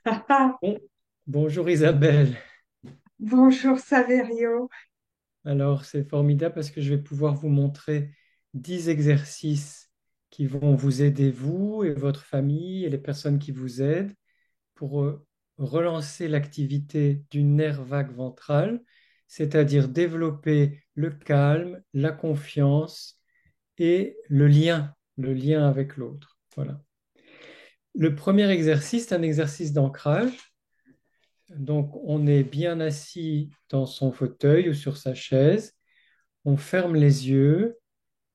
Bon, bonjour Isabelle. Bonjour Saverio. Alors c'est formidable parce que je vais pouvoir vous montrer 10 exercices qui vont vous aider, vous et votre famille et les personnes qui vous aident, pour relancer l'activité du nerf vague ventral, c'est-à-dire développer le calme, la confiance et le lien avec l'autre. Voilà. Le premier exercice, c'est un exercice d'ancrage. Donc, on est bien assis dans son fauteuil ou sur sa chaise, on ferme les yeux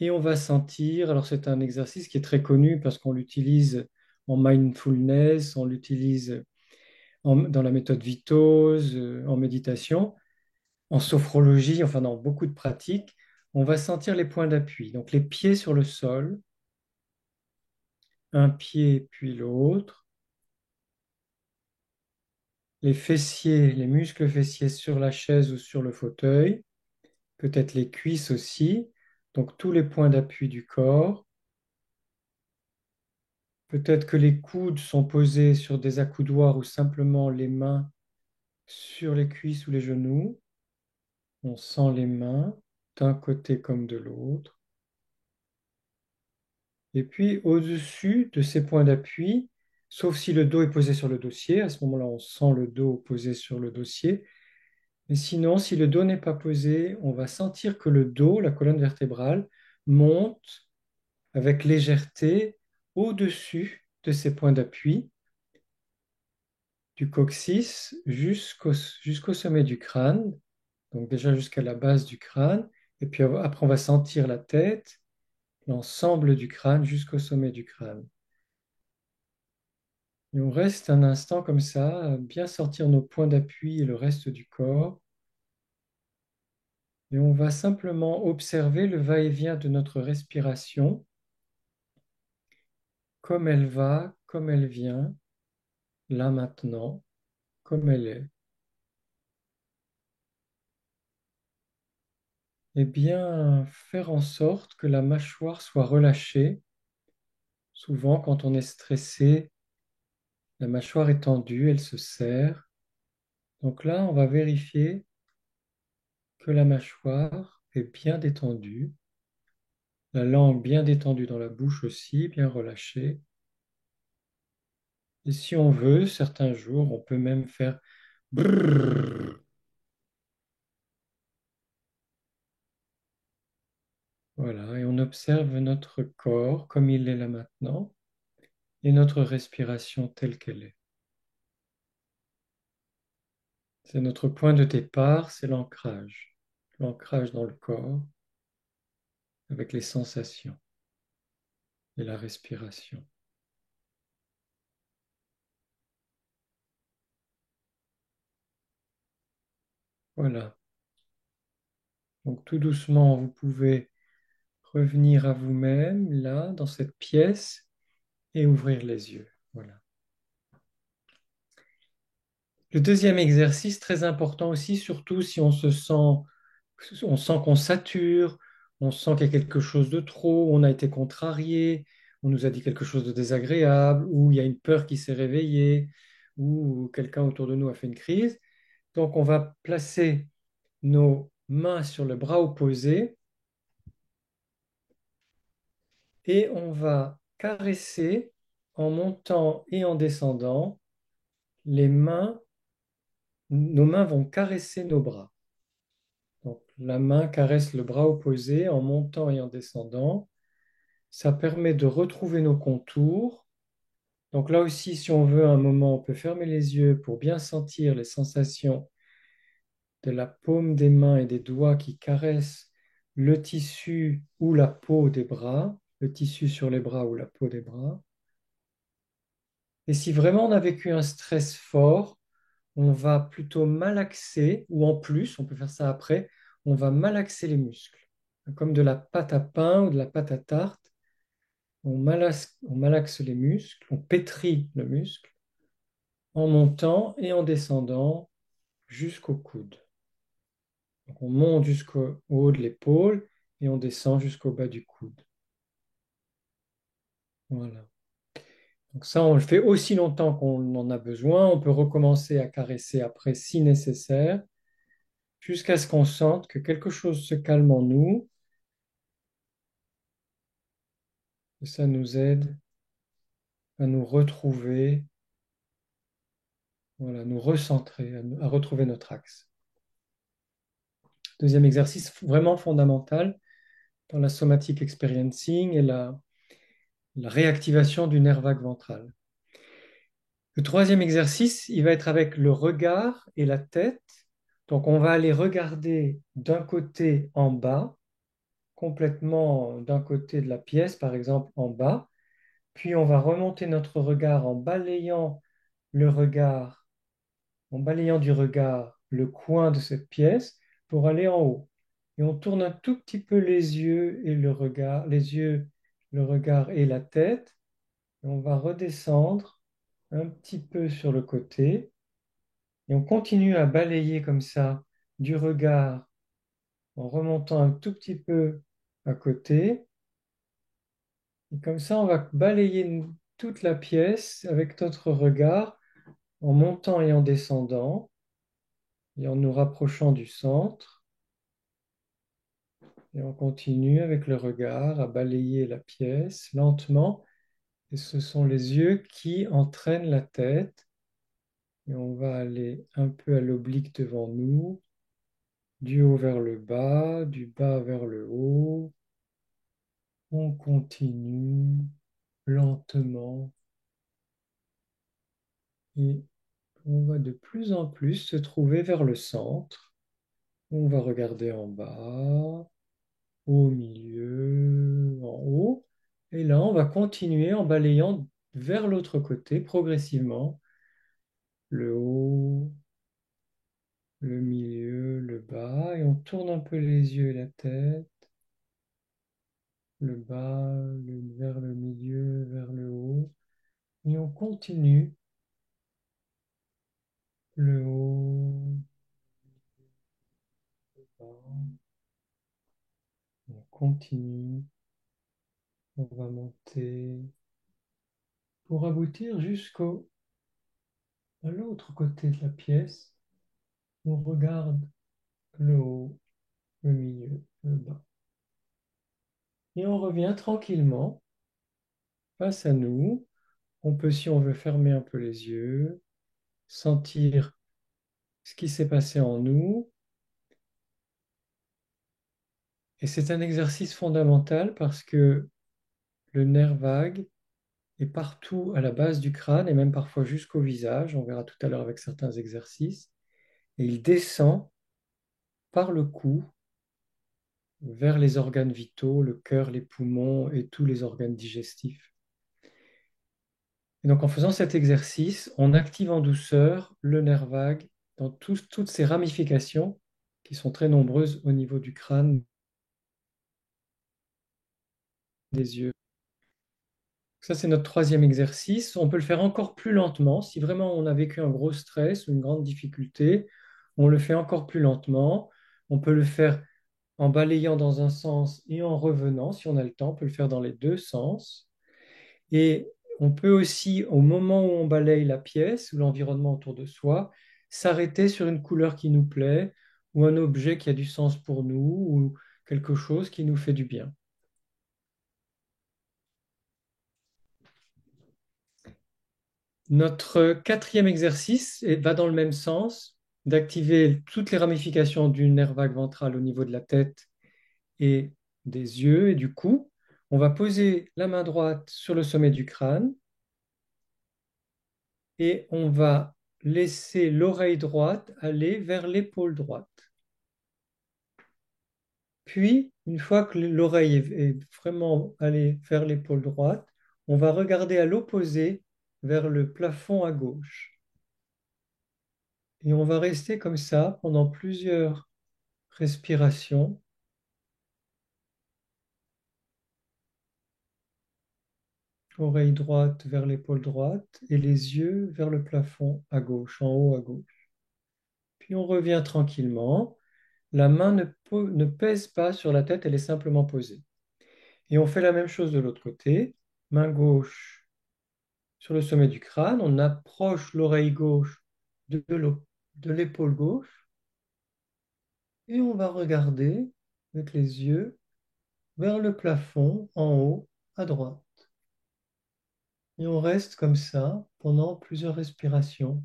et on va sentir, alors c'est un exercice qui est très connu parce qu'on l'utilise en mindfulness, on l'utilise dans la méthode Vitos, en méditation, en sophrologie, enfin dans beaucoup de pratiques, on va sentir les points d'appui. Donc, les pieds sur le sol, un pied puis l'autre, les fessiers, les muscles fessiers sur la chaise ou sur le fauteuil, peut-être les cuisses aussi, donc tous les points d'appui du corps. Peut-être que les coudes sont posés sur des accoudoirs ou simplement les mains sur les cuisses ou les genoux. On sent les mains d'un côté comme de l'autre. Et puis au-dessus de ces points d'appui, sauf si le dos est posé sur le dossier, à ce moment-là on sent le dos posé sur le dossier. Mais sinon, si le dos n'est pas posé, on va sentir que le dos, la colonne vertébrale, monte avec légèreté au-dessus de ces points d'appui, du coccyx jusqu'au sommet du crâne, donc déjà jusqu'à la base du crâne, et puis après on va sentir la tête, l'ensemble du crâne jusqu'au sommet du crâne. Et on reste un instant comme ça, à bien sortir nos points d'appui et le reste du corps, et on va simplement observer le va-et-vient de notre respiration, comme elle va, comme elle vient, là maintenant, comme elle est. Eh bien, faire en sorte que la mâchoire soit relâchée. Souvent, quand on est stressé, la mâchoire est tendue, elle se serre. Donc là, on va vérifier que la mâchoire est bien détendue, la langue bien détendue dans la bouche aussi, bien relâchée. Et si on veut, certains jours, on peut même faire brrrr. Voilà, et on observe notre corps comme il est là maintenant et notre respiration telle qu'elle est. C'est notre point de départ, c'est l'ancrage. L'ancrage dans le corps avec les sensations et la respiration. Voilà. Donc tout doucement, vous pouvez revenir à vous-même, là, dans cette pièce, et ouvrir les yeux. Voilà. Le deuxième exercice, très important aussi, surtout si on sent qu'on sature, on sent qu'il y a quelque chose de trop, on a été contrarié, on nous a dit quelque chose de désagréable, ou il y a une peur qui s'est réveillée, ou quelqu'un autour de nous a fait une crise. Donc on va placer nos mains sur le bras opposé et on va caresser en montant et en descendant les mains. Nos mains vont caresser nos bras. Donc, la main caresse le bras opposé en montant et en descendant. Ça permet de retrouver nos contours. Donc là aussi, si on veut un moment, on peut fermer les yeux pour bien sentir les sensations de la paume des mains et des doigts qui caressent le tissu ou la peau des bras, le tissu sur les bras ou la peau des bras. Et si vraiment on a vécu un stress fort, on va plutôt malaxer, ou en plus, on peut faire ça après, on va malaxer les muscles. Comme de la pâte à pain ou de la pâte à tarte, on malaxe les muscles, on pétrit le muscle en montant et en descendant jusqu'au coude. Donc on monte jusqu'au haut de l'épaule et on descend jusqu'au bas du coude. Voilà. Donc ça, on le fait aussi longtemps qu'on en a besoin. On peut recommencer à caresser après si nécessaire, jusqu'à ce qu'on sente que quelque chose se calme en nous, et ça nous aide à nous retrouver, voilà, nous recentrer, à retrouver notre axe. Deuxième exercice vraiment fondamental dans la somatic experiencing et la réactivation du nerf vague ventral. Le troisième exercice, il va être avec le regard et la tête. Donc, on va aller regarder d'un côté en bas, complètement d'un côté de la pièce, par exemple en bas, puis on va remonter notre regard en balayant le regard, en balayant du regard le coin de cette pièce pour aller en haut. Et on tourne un tout petit peu les yeux et le regard, les yeux, le regard et la tête. Et on va redescendre un petit peu sur le côté. Et on continue à balayer comme ça du regard en remontant un tout petit peu à côté. Et comme ça, on va balayer toute la pièce avec notre regard en montant et en descendant et en nous rapprochant du centre. Et on continue avec le regard à balayer la pièce lentement. Et ce sont les yeux qui entraînent la tête. Et on va aller un peu à l'oblique devant nous, du haut vers le bas, du bas vers le haut. On continue lentement et on va de plus en plus se trouver vers le centre. On va regarder en bas, au milieu, en haut. Et là, on va continuer en balayant vers l'autre côté progressivement. Le haut, le milieu, le bas. Et on tourne un peu les yeux et la tête. Le bas, vers le milieu, vers le haut. Et on continue le haut, le bas. On continue, on va monter pour aboutir jusqu'au à l'autre côté de la pièce. On regarde le haut, le milieu, le bas. Et on revient tranquillement face à nous. On peut, si on veut, fermer un peu les yeux, sentir ce qui s'est passé en nous. Et c'est un exercice fondamental parce que le nerf vague est partout à la base du crâne et même parfois jusqu'au visage. On verra tout à l'heure avec certains exercices. Et il descend par le cou vers les organes vitaux, le cœur, les poumons et tous les organes digestifs. Et donc en faisant cet exercice, on active en douceur le nerf vague dans toutes ses ramifications qui sont très nombreuses au niveau du crâne, des yeux. Ça, c'est notre troisième exercice. On peut le faire encore plus lentement. Si vraiment on a vécu un gros stress ou une grande difficulté, on le fait encore plus lentement. On peut le faire en balayant dans un sens et en revenant. Si on a le temps, on peut le faire dans les deux sens. Et on peut aussi, au moment où on balaye la pièce ou l'environnement autour de soi, s'arrêter sur une couleur qui nous plaît ou un objet qui a du sens pour nous ou quelque chose qui nous fait du bien. Notre quatrième exercice va dans le même sens, d'activer toutes les ramifications du nerf vague ventral au niveau de la tête et des yeux et du cou. On va poser la main droite sur le sommet du crâne et on va laisser l'oreille droite aller vers l'épaule droite. Puis, une fois que l'oreille est vraiment allée vers l'épaule droite, on va regarder à l'opposé vers le plafond à gauche. Et on va rester comme ça pendant plusieurs respirations. Oreille droite vers l'épaule droite et les yeux vers le plafond à gauche, en haut à gauche. Puis on revient tranquillement. La main ne pèse pas sur la tête, elle est simplement posée. Et on fait la même chose de l'autre côté. Main gauche sur le sommet du crâne, on approche l'oreille gauche de l'épaule gauche et on va regarder avec les yeux vers le plafond en haut à droite. Et on reste comme ça pendant plusieurs respirations.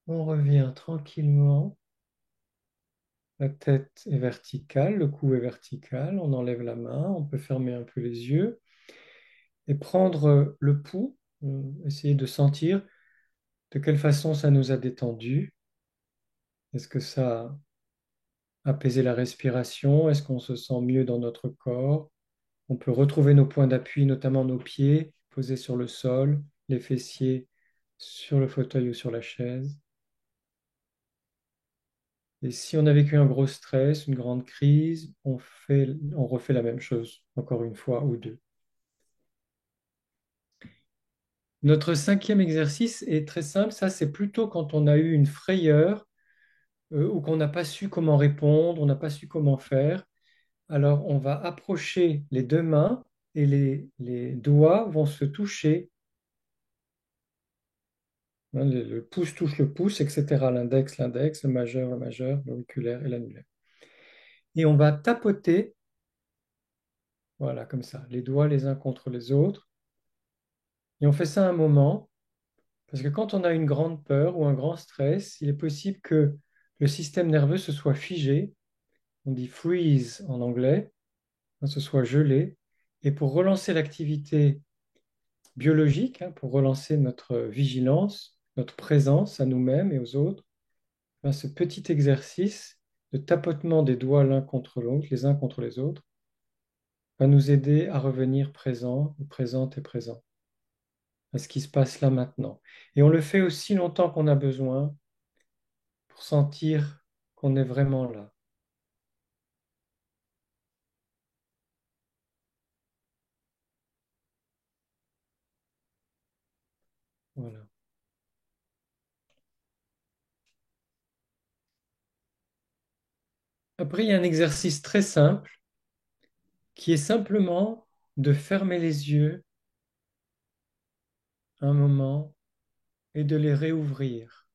On revient tranquillement. La tête est verticale, le cou est vertical. On enlève la main, on peut fermer un peu les yeux et prendre le pouls, essayer de sentir de quelle façon ça nous a détendu. Est-ce que ça a apaisé la respiration? Est-ce qu'on se sent mieux dans notre corps? On peut retrouver nos points d'appui, notamment nos pieds posés sur le sol, les fessiers sur le fauteuil ou sur la chaise. Et si on a vécu un gros stress, une grande crise, on refait la même chose, encore une fois ou deux. Notre cinquième exercice est très simple. Ça, c'est plutôt quand on a eu une frayeur ou qu'on n'a pas su comment répondre, on n'a pas su comment faire. Alors, on va approcher les deux mains et les doigts vont se toucher. Hein, le pouce touche le pouce, etc. L'index, le majeur, l'auriculaire et l'annulaire. Et on va tapoter, voilà, comme ça, les doigts les uns contre les autres. Et on fait ça un moment, parce que quand on a une grande peur ou un grand stress, il est possible que le système nerveux se soit figé, on dit freeze en anglais, hein, se soit gelé. Et pour relancer l'activité biologique, hein, pour relancer notre vigilance, notre présence à nous-mêmes et aux autres, ben, ce petit exercice de tapotement des doigts l'un contre l'autre, les uns contre les autres, va nous aider à revenir présent, présente et présent à ce qui se passe là maintenant. Et on le fait aussi longtemps qu'on a besoin pour sentir qu'on est vraiment là. Voilà. Après, il y a un exercice très simple qui est simplement de fermer les yeux un moment et de les réouvrir.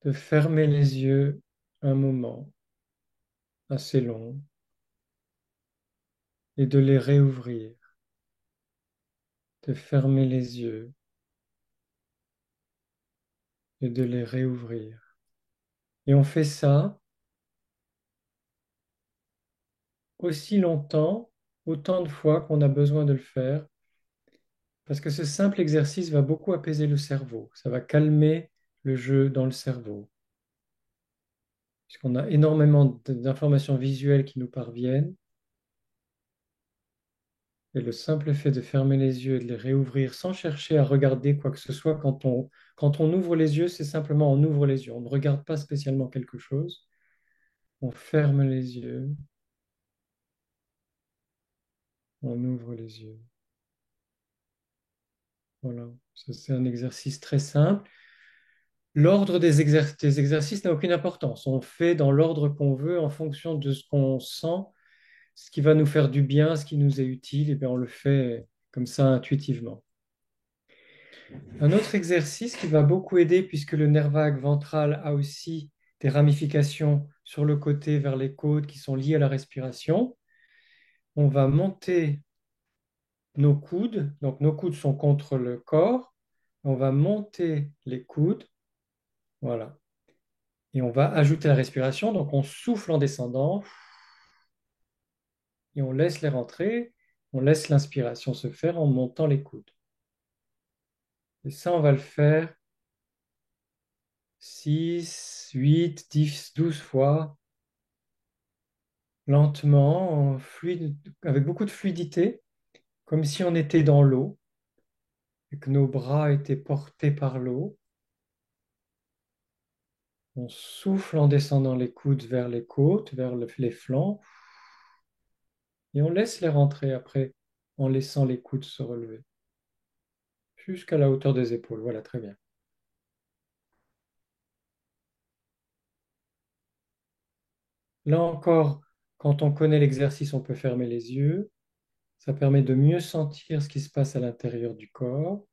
De fermer les yeux un moment assez long et de les réouvrir. De fermer les yeux et de les réouvrir. Et on fait ça aussi longtemps, autant de fois qu'on a besoin de le faire, parce que ce simple exercice va beaucoup apaiser le cerveau. Ça va calmer le jeu dans le cerveau, puisqu'on a énormément d'informations visuelles qui nous parviennent. Et le simple fait de fermer les yeux et de les réouvrir sans chercher à regarder quoi que ce soit, quand on ouvre les yeux, c'est simplement on ouvre les yeux. On ne regarde pas spécialement quelque chose. On ferme les yeux, on ouvre les yeux. Voilà, ça c'est un exercice très simple. L'ordre des exercices n'a aucune importance. On fait dans l'ordre qu'on veut en fonction de ce qu'on sent, ce qui va nous faire du bien, ce qui nous est utile, et bien on le fait comme ça intuitivement. Un autre exercice qui va beaucoup aider puisque le nerf vague ventral a aussi des ramifications sur le côté vers les côtes qui sont liées à la respiration. On va monter nos coudes, donc nos coudes sont contre le corps. On va monter les coudes, voilà. Et on va ajouter la respiration, donc on souffle en descendant et on laisse les rentrer. On laisse l'inspiration se faire en montant les coudes. Et ça, on va le faire 6, 8, 10, 12 fois, lentement, avec beaucoup de fluidité, comme si on était dans l'eau et que nos bras étaient portés par l'eau. On souffle en descendant les coudes vers les côtes, vers les flancs, et on laisse les rentrer après en laissant les coudes se relever jusqu'à la hauteur des épaules. Voilà, très bien. Là encore, quand on connaît l'exercice, on peut fermer les yeux. Ça permet de mieux sentir ce qui se passe à l'intérieur du corps.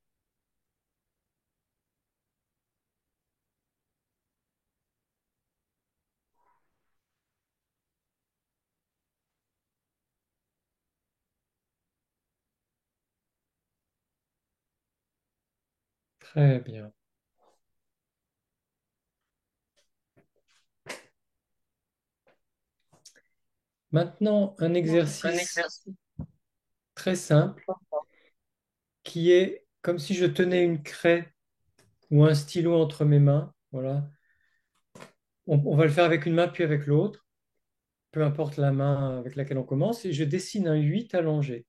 Très bien. Maintenant, un Un exercice exercice. très simple qui est comme si je tenais une craie ou un stylo entre mes mains. Voilà. On va le faire avec une main puis avec l'autre, peu importe la main avec laquelle on commence, et je dessine un 8 allongé,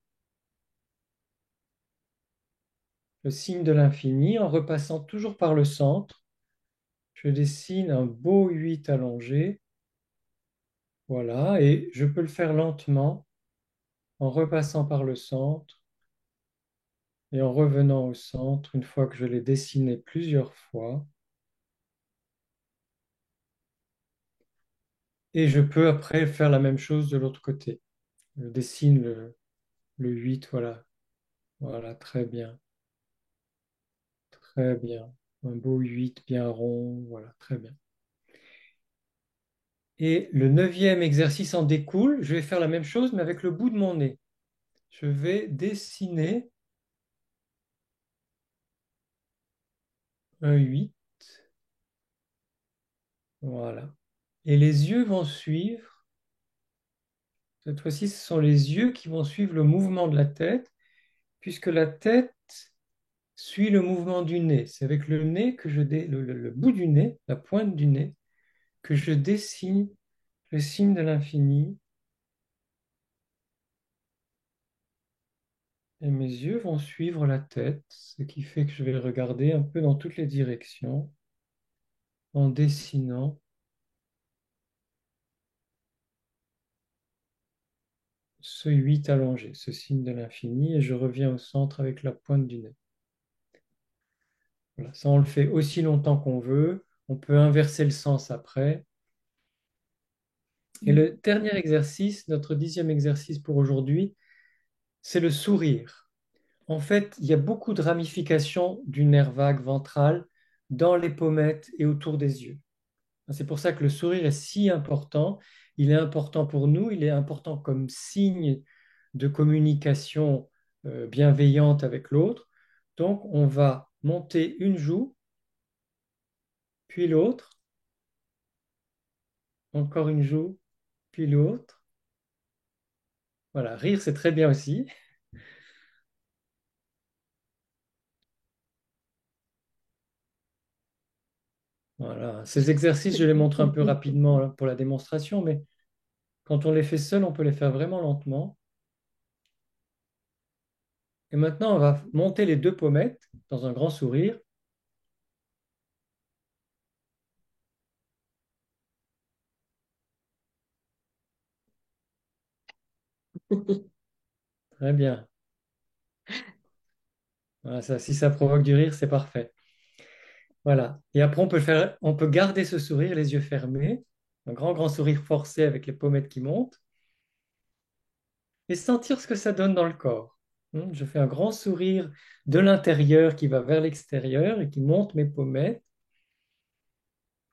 le signe de l'infini, en repassant toujours par le centre. Je dessine un beau 8 allongé. Voilà, et je peux le faire lentement en repassant par le centre et en revenant au centre une fois que je l'ai dessiné plusieurs fois. Et je peux après faire la même chose de l'autre côté. Je dessine le 8, voilà. Voilà, très bien, très bien. Un beau 8 bien rond, voilà, très bien. Et le neuvième exercice en découle, je vais faire la même chose, mais avec le bout de mon nez. Je vais dessiner un 8, voilà. Et les yeux vont suivre. Cette fois-ci, ce sont les yeux qui vont suivre le mouvement de la tête, puisque la tête suit le mouvement du nez. C'est avec le nez que le bout du nez, la pointe du nez, que je dessine le signe de l'infini. Et mes yeux vont suivre la tête, ce qui fait que je vais regarder un peu dans toutes les directions en dessinant ce 8 allongé, ce signe de l'infini, et je reviens au centre avec la pointe du nez. Voilà, ça, on le fait aussi longtemps qu'on veut. On peut inverser le sens après. Et le dernier exercice, notre 10e exercice pour aujourd'hui, c'est le sourire. En fait, il y a beaucoup de ramifications du nerf vague ventral dans les pommettes et autour des yeux. C'est pour ça que le sourire est si important. Il est important pour nous, il est important comme signe de communication bienveillante avec l'autre. Donc, on va monter une joue, puis l'autre, encore une joue, puis l'autre. Voilà, rire, c'est très bien aussi. Voilà. Ces exercices, je les montre un peu rapidement là, pour la démonstration, mais quand on les fait seul, on peut les faire vraiment lentement. Et maintenant, on va monter les deux pommettes dans un grand sourire. Très bien. Voilà, ça, si ça provoque du rire, c'est parfait. Voilà. Et après, on peut garder ce sourire, les yeux fermés, un grand, grand sourire forcé avec les pommettes qui montent, et sentir ce que ça donne dans le corps. Je fais un grand sourire de l'intérieur qui va vers l'extérieur et qui monte mes pommettes,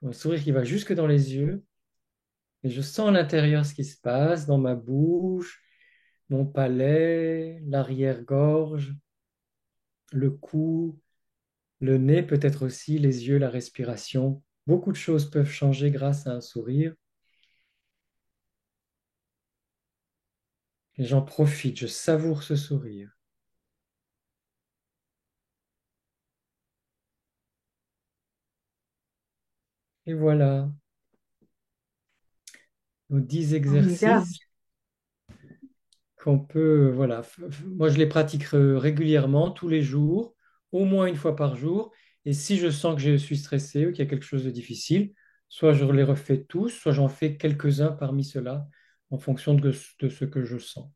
un sourire qui va jusque dans les yeux, et je sens à l'intérieur ce qui se passe dans ma bouche, mon palais, l'arrière-gorge, le cou, le nez, peut-être aussi les yeux, la respiration. Beaucoup de choses peuvent changer grâce à un sourire. Et j'en profite, je savoure ce sourire. Et voilà, nos 10 Formidable. exercices qu'on peut, voilà, moi je les pratique régulièrement, tous les jours, au moins une fois par jour. Et si je sens que je suis stressé ou qu'il y a quelque chose de difficile, soit je les refais tous, soit j'en fais quelques-uns parmi ceux-là, en fonction de ce que je sens.